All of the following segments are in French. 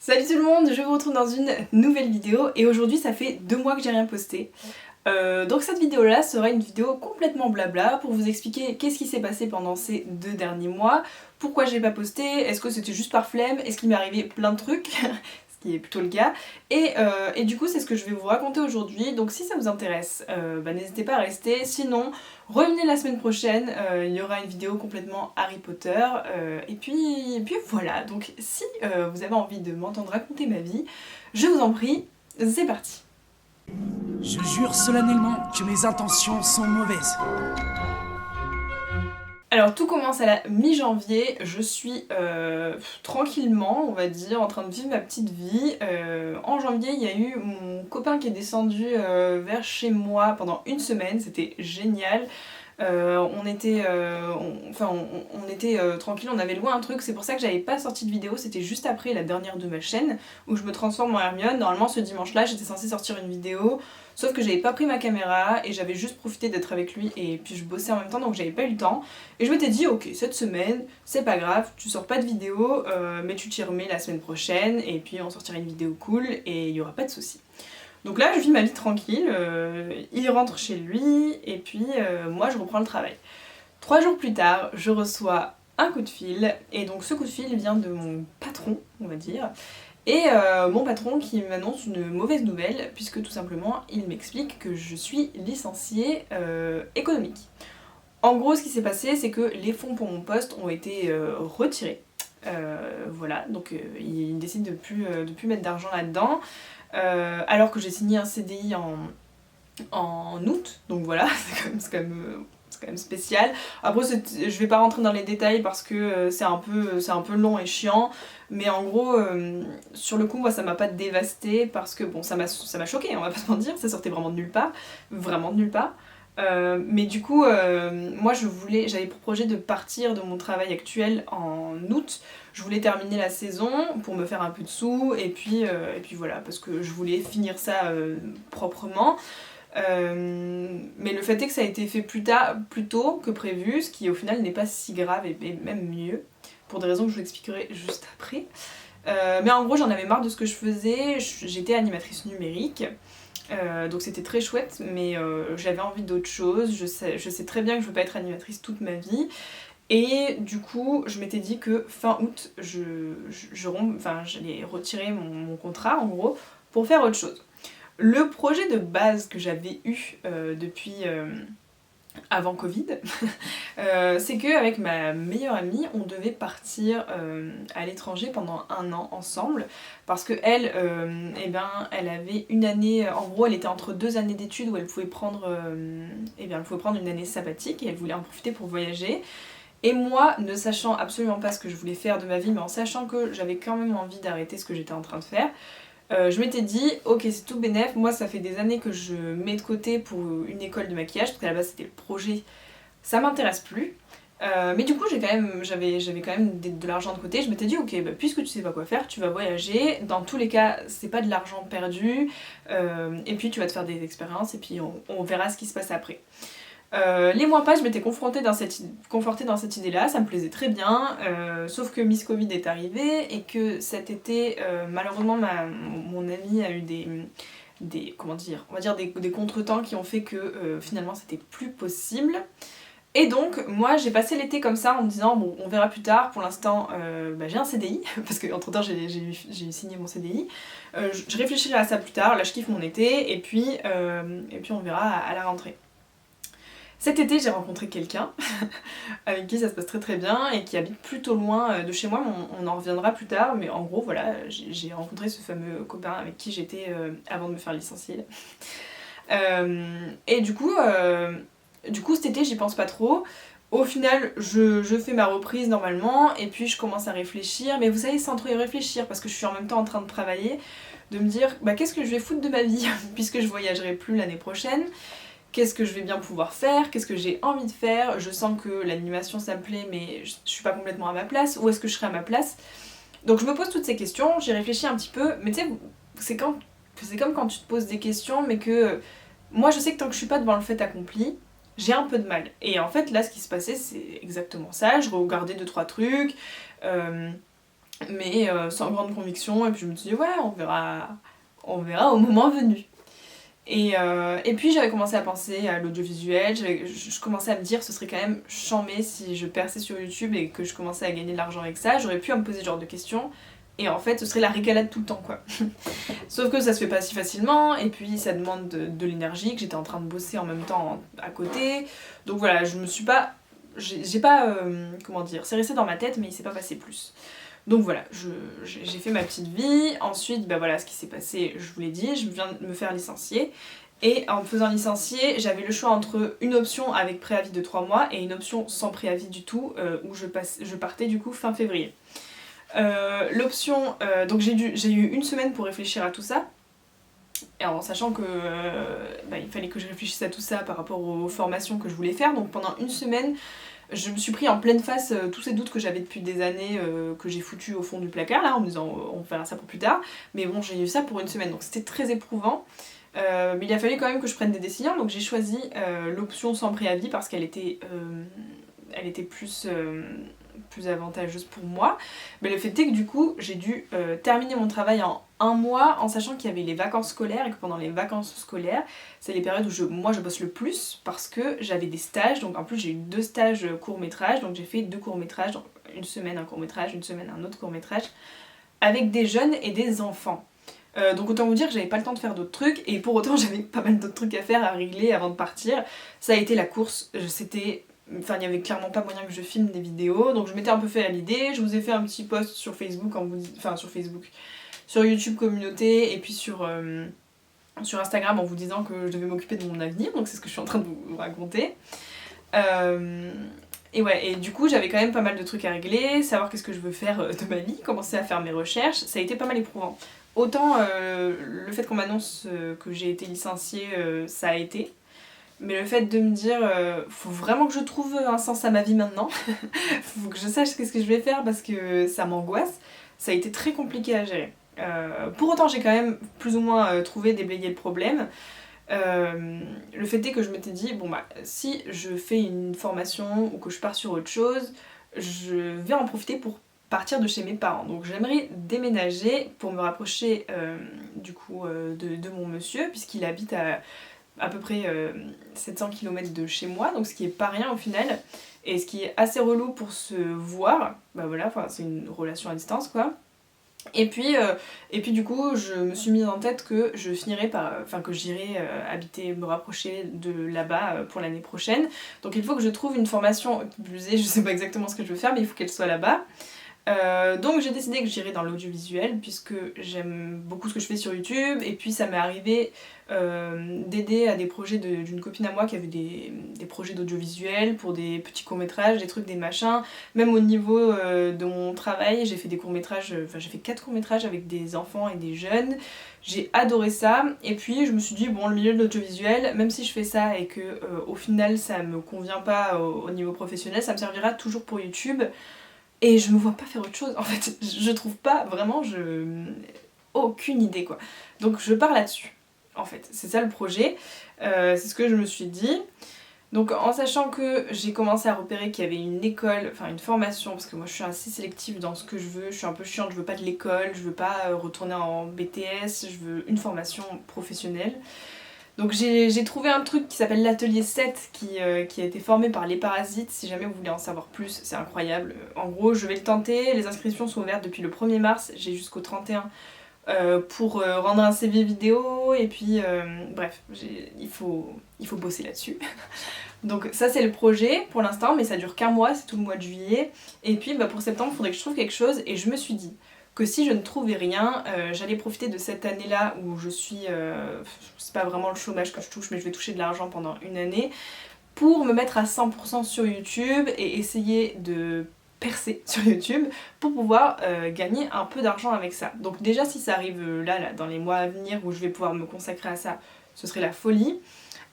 Salut tout le monde, je vous retrouve dans une nouvelle vidéo et aujourd'hui ça fait 2 mois que j'ai rien posté. Donc cette vidéo là sera une vidéo complètement blabla pour vous expliquer qu'est-ce qui s'est passé pendant ces 2 derniers mois, pourquoi j'ai pas posté, est-ce que c'était juste par flemme, est-ce qu'il m'est arrivé plein de trucs, ce qui est plutôt le cas, et du coup c'est ce que je vais vous raconter aujourd'hui, donc si ça vous intéresse, n'hésitez pas à rester, sinon revenez la semaine prochaine, il y aura une vidéo complètement Harry Potter, et puis voilà, donc si vous avez envie de m'entendre raconter ma vie, je vous en prie, c'est parti. Je jure solennellement que mes intentions sont mauvaises. Alors tout commence à la mi-janvier, je suis tranquillement, on va dire, en train de vivre ma petite vie. En janvier, il y a eu mon copain qui est descendu vers chez moi pendant une semaine, c'était génial. On était tranquille, on avait loué un truc, c'est pour ça que j'avais pas sorti de vidéo, c'était juste après la dernière de ma chaîne où je me transforme en Hermione. Normalement ce dimanche là j'étais censée sortir une vidéo, sauf que j'avais pas pris ma caméra et j'avais juste profité d'être avec lui et puis je bossais en même temps donc j'avais pas eu le temps. Et je m'étais dit ok, cette semaine c'est pas grave, tu sors pas de vidéo mais tu t'y remets la semaine prochaine et puis on sortira une vidéo cool et il y aura pas de soucis. Donc là je vis ma vie tranquille, il rentre chez lui et puis moi je reprends le travail. 3 jours plus tard, je reçois un coup de fil et donc ce coup de fil vient de mon patron, on va dire, et mon patron qui m'annonce une mauvaise nouvelle puisque tout simplement il m'explique que je suis licenciée économique. En gros ce qui s'est passé c'est que les fonds pour mon poste ont été retirés. Voilà, donc il décide de plus mettre d'argent là-dedans. Alors que j'ai signé un CDI en août, donc voilà, c'est quand même spécial. Après je vais pas rentrer dans les détails parce que c'est un peu long et chiant, mais en gros sur le coup moi ça m'a pas dévasté parce que bon ça m'a choqué, on va pas se mentir, ça sortait vraiment de nulle part, vraiment de nulle part. Mais du coup, moi j'avais pour projet de partir de mon travail actuel en août. Je voulais terminer la saison pour me faire un peu de sous et puis voilà, parce que je voulais finir ça proprement. Mais le fait est que ça a été fait plus tôt que prévu, ce qui au final n'est pas si grave et même mieux, pour des raisons que je vous expliquerai juste après. Mais en gros j'en avais marre de ce que je faisais, j'étais animatrice numérique. Donc c'était très chouette, mais j'avais envie d'autre chose. Je sais très bien que je veux pas être animatrice toute ma vie. Et du coup, je m'étais dit que fin août, j'allais retirer mon contrat en gros pour faire autre chose. Le projet de base que j'avais eu depuis avant Covid, c'est qu'avec ma meilleure amie, on devait partir à l'étranger pendant 1 an ensemble, parce que elle, elle avait une année, en gros elle était entre 2 années d'études où elle pouvait prendre une année sabbatique et elle voulait en profiter pour voyager. Et moi, ne sachant absolument pas ce que je voulais faire de ma vie, mais en sachant que j'avais quand même envie d'arrêter ce que j'étais en train de faire, je m'étais dit, ok c'est tout bénef, moi ça fait des années que je mets de côté pour une école de maquillage, parce qu'à la base c'était le projet, ça m'intéresse plus. Mais du coup j'avais quand même de l'argent de côté, je m'étais dit ok puisque tu sais pas quoi faire, tu vas voyager, dans tous les cas c'est pas de l'argent perdu, et puis tu vas te faire des expériences et puis on verra ce qui se passe après. Les mois passent, je m'étais confortée dans cette idée-là, ça me plaisait très bien, sauf que Miss Covid est arrivée et que cet été, malheureusement, mon amie a eu des contretemps qui ont fait que finalement c'était plus possible. Et donc, moi j'ai passé l'été comme ça en me disant bon, on verra plus tard, pour l'instant j'ai un CDI, parce qu'entre temps j'ai signé mon CDI, je réfléchirai à ça plus tard, là je kiffe mon été, et puis on verra à la rentrée. Cet été, j'ai rencontré quelqu'un avec qui ça se passe très très bien et qui habite plutôt loin de chez moi, mais on en reviendra plus tard, mais en gros voilà, j'ai rencontré ce fameux copain avec qui j'étais avant de me faire licencier. Et du coup cet été j'y pense pas trop. Au final, je fais ma reprise normalement et puis je commence à réfléchir, mais vous savez sans trop y réfléchir parce que je suis en même temps en train de travailler, de me dire qu'est-ce que je vais foutre de ma vie puisque je voyagerai plus l'année prochaine. Qu'est-ce que je vais bien pouvoir faire, qu'est-ce que j'ai envie de faire, je sens que l'animation ça me plaît mais je suis pas complètement à ma place, où est-ce que je serai à ma place. Donc je me pose toutes ces questions, j'y réfléchis un petit peu, mais tu sais, c'est comme quand tu te poses des questions mais que moi je sais que tant que je suis pas devant le fait accompli, j'ai un peu de mal. Et en fait là ce qui se passait c'est exactement ça, je regardais 2-3 trucs, mais sans grande conviction, et puis je me suis dit ouais, on verra au moment venu. Et puis j'avais commencé à penser à l'audiovisuel, je commençais à me dire ce serait quand même chambé si je perçais sur YouTube et que je commençais à gagner de l'argent avec ça, j'aurais pu me poser ce genre de questions, et en fait ce serait la régalade tout le temps quoi. Sauf que ça se fait pas si facilement, et puis ça demande de l'énergie, que j'étais en train de bosser en même temps à côté, donc voilà, je me suis pas... J'ai pas... comment dire, c'est resté dans ma tête mais il s'est pas passé plus. Donc voilà, j'ai fait ma petite vie, ensuite bah voilà ce qui s'est passé, je vous l'ai dit, je viens de me faire licencier, et en me faisant licencier, j'avais le choix entre une option avec préavis de 3 mois et une option sans préavis du tout, où je partais du coup fin février. L'option, donc j'ai eu une semaine pour réfléchir à tout ça, et en sachant que il fallait que je réfléchisse à tout ça par rapport aux formations que je voulais faire, donc pendant une semaine, je me suis pris en pleine face tous ces doutes que j'avais depuis des années, que j'ai foutus au fond du placard là en me disant on verra ça pour plus tard, mais bon j'ai eu ça pour une semaine donc c'était très éprouvant, mais il a fallu quand même que je prenne des décisions, donc j'ai choisi l'option sans préavis parce qu'elle était, plus avantageuse pour moi, mais le fait est que du coup j'ai dû terminer mon travail en un mois en sachant qu'il y avait les vacances scolaires et que pendant les vacances scolaires c'est les périodes où moi je bosse le plus parce que j'avais des stages, donc en plus j'ai eu 2 stages courts-métrages, donc j'ai fait 2 courts-métrages, donc une semaine un court-métrage, une semaine un autre court-métrage avec des jeunes et des enfants. Donc autant vous dire que j'avais pas le temps de faire d'autres trucs, et pour autant j'avais pas mal d'autres trucs à faire, à régler avant de partir. Ça a été la course, Enfin, il n'y avait clairement pas moyen que je filme des vidéos, donc je m'étais un peu fait à l'idée. Je vous ai fait un petit post sur Facebook, sur YouTube communauté, et puis sur Instagram en vous disant que je devais m'occuper de mon avenir, donc c'est ce que je suis en train de vous raconter. Et ouais, et du coup j'avais quand même pas mal de trucs à régler, savoir qu'est-ce que je veux faire de ma vie, commencer à faire mes recherches, ça a été pas mal éprouvant. Autant le fait qu'on m'annonce que j'ai été licenciée, ça a été. Mais le fait de me dire, faut vraiment que je trouve un sens à ma vie maintenant, faut que je sache ce que je vais faire parce que ça m'angoisse, ça a été très compliqué à gérer. Pour autant, j'ai quand même plus ou moins trouvé, déblayé le problème. Le fait est que je m'étais dit, bon bah, si je fais une formation ou que je pars sur autre chose, je vais en profiter pour partir de chez mes parents. Donc j'aimerais déménager pour me rapprocher de mon monsieur, puisqu'il habite à peu près 700 km de chez moi, donc ce qui est pas rien au final, et ce qui est assez relou pour se voir, bah voilà, c'est une relation à distance quoi. Et puis du coup, je me suis mise en tête que je finirais que j'irais habiter, me rapprocher de là-bas pour l'année prochaine. Donc il faut que je trouve une formation, qui plus est, je sais pas exactement ce que je veux faire, mais il faut qu'elle soit là-bas. Donc j'ai décidé que j'irais dans l'audiovisuel puisque j'aime beaucoup ce que je fais sur YouTube, et puis ça m'est arrivé d'aider à des projets d'une copine à moi qui avait des projets d'audiovisuel pour des petits courts-métrages, des trucs, des machins. Même au niveau de mon travail, j'ai fait des courts-métrages, j'ai fait 4 courts-métrages avec des enfants et des jeunes. J'ai adoré ça, et puis je me suis dit bon, le milieu de l'audiovisuel, même si je fais ça et que au final ça me convient pas au niveau professionnel, ça me servira toujours pour YouTube. Et je me vois pas faire autre chose, en fait, je trouve pas vraiment, aucune idée quoi. Donc je pars là-dessus, en fait, c'est ça le projet, c'est ce que je me suis dit. Donc en sachant que j'ai commencé à repérer qu'il y avait une école, enfin une formation, parce que moi je suis assez sélective dans ce que je veux, je suis un peu chiante, je veux pas de l'école, je veux pas retourner en BTS, je veux une formation professionnelle. Donc j'ai trouvé un truc qui s'appelle l'atelier 7 qui a été formé par Les Parasites, si jamais vous voulez en savoir plus, c'est incroyable. En gros je vais le tenter, les inscriptions sont ouvertes depuis le 1er mars, j'ai jusqu'au 31 pour rendre un CV vidéo, et puis bref, il faut bosser là-dessus. Donc ça c'est le projet pour l'instant, mais ça dure qu'un mois, c'est tout le mois de juillet. Et puis pour septembre il faudrait que je trouve quelque chose, et je me suis dit que si je ne trouvais rien, j'allais profiter de cette année-là où je suis... c'est pas vraiment le chômage que je touche, mais je vais toucher de l'argent pendant une année, pour me mettre à 100% sur YouTube et essayer de percer sur YouTube pour pouvoir gagner un peu d'argent avec ça. Donc déjà si ça arrive là, dans les mois à venir où je vais pouvoir me consacrer à ça, ce serait la folie.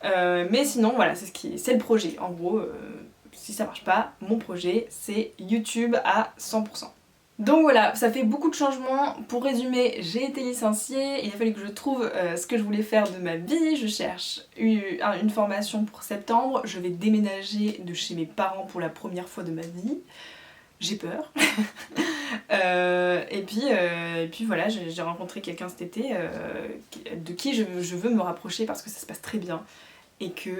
Mais sinon voilà, c'est le projet. En gros, si ça marche pas, mon projet c'est YouTube à 100%. Donc voilà, ça fait beaucoup de changements. Pour résumer, j'ai été licenciée, il a fallu que je trouve ce que je voulais faire de ma vie, je cherche une formation pour septembre, je vais déménager de chez mes parents pour la première fois de ma vie. j'ai peur. Et puis voilà, j'ai rencontré quelqu'un cet été de qui je veux me rapprocher parce que ça se passe très bien et que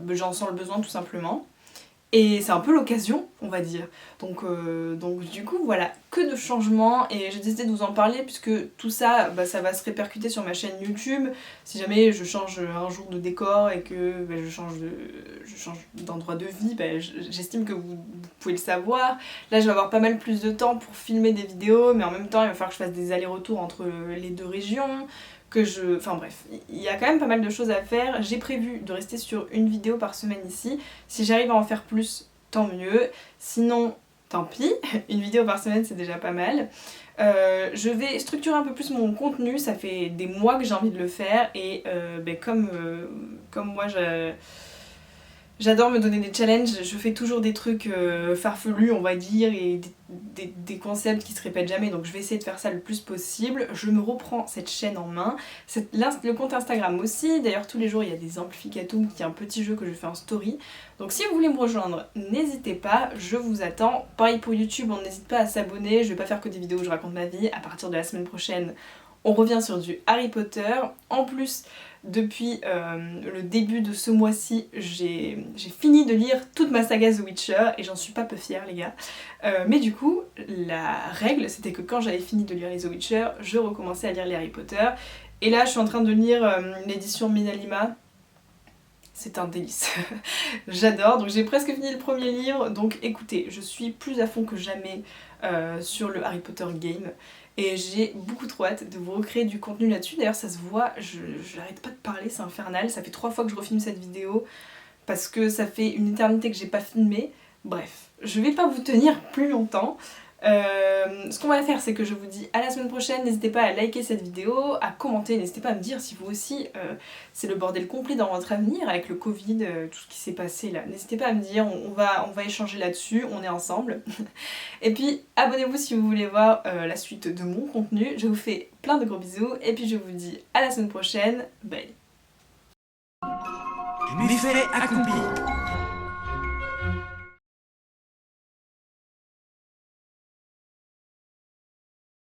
j'en sens le besoin tout simplement. Et c'est un peu l'occasion, on va dire. Donc du coup, voilà, que de changements. Et j'ai décidé de vous en parler puisque tout ça, ça va se répercuter sur ma chaîne YouTube. Si jamais je change un jour de décor et que je change d'endroit de vie, j'estime que vous pouvez le savoir. Là, je vais avoir pas mal plus de temps pour filmer des vidéos, mais en même temps, il va falloir que je fasse des allers-retours entre les deux régions. Enfin bref, il y a quand même pas mal de choses à faire. J'ai prévu de rester sur une vidéo par semaine ici. Si j'arrive à en faire plus, tant mieux. Sinon, tant pis. Une vidéo par semaine, c'est déjà pas mal. Je vais structurer un peu plus mon contenu. Ça fait des mois que j'ai envie de le faire. Et comme moi, j'adore me donner des challenges, je fais toujours des trucs farfelus on va dire et des concepts qui se répètent jamais, donc je vais essayer de faire ça le plus possible. Je me reprends cette chaîne en main, le compte Instagram aussi, d'ailleurs tous les jours il y a des amplificatums qui est un petit jeu que je fais en story, donc si vous voulez me rejoindre n'hésitez pas, je vous attends. Pareil pour YouTube, on n'hésite pas à s'abonner, je vais pas faire que des vidéos où je raconte ma vie, à partir de la semaine prochaine on revient sur du Harry Potter. En plus, depuis le début de ce mois-ci, j'ai fini de lire toute ma saga The Witcher et j'en suis pas peu fière les gars. Mais du coup, la règle c'était que quand j'avais fini de lire les The Witcher, je recommençais à lire les Harry Potter. Et là je suis en train de lire l'édition Minalima. C'est un délice. J'adore, donc j'ai presque fini le premier livre, donc écoutez, je suis plus à fond que jamais sur le Harry Potter game. Et j'ai beaucoup trop hâte de vous recréer du contenu là-dessus. D'ailleurs ça se voit, je n'arrête pas de parler, c'est infernal. Ça fait 3 fois que je refilme cette vidéo parce que ça fait une éternité que j'ai pas filmé. Bref, je vais pas vous tenir plus longtemps. Ce qu'on va faire c'est que je vous dis à la semaine prochaine, n'hésitez pas à liker cette vidéo, à commenter, n'hésitez pas à me dire si vous aussi c'est le bordel complet dans votre avenir avec le Covid, tout ce qui s'est passé là, n'hésitez pas à me dire, on va échanger là-dessus, on est ensemble. Et puis abonnez-vous si vous voulez voir la suite de mon contenu, je vous fais plein de gros bisous et puis je vous dis à la semaine prochaine, bye. Méfait accompli.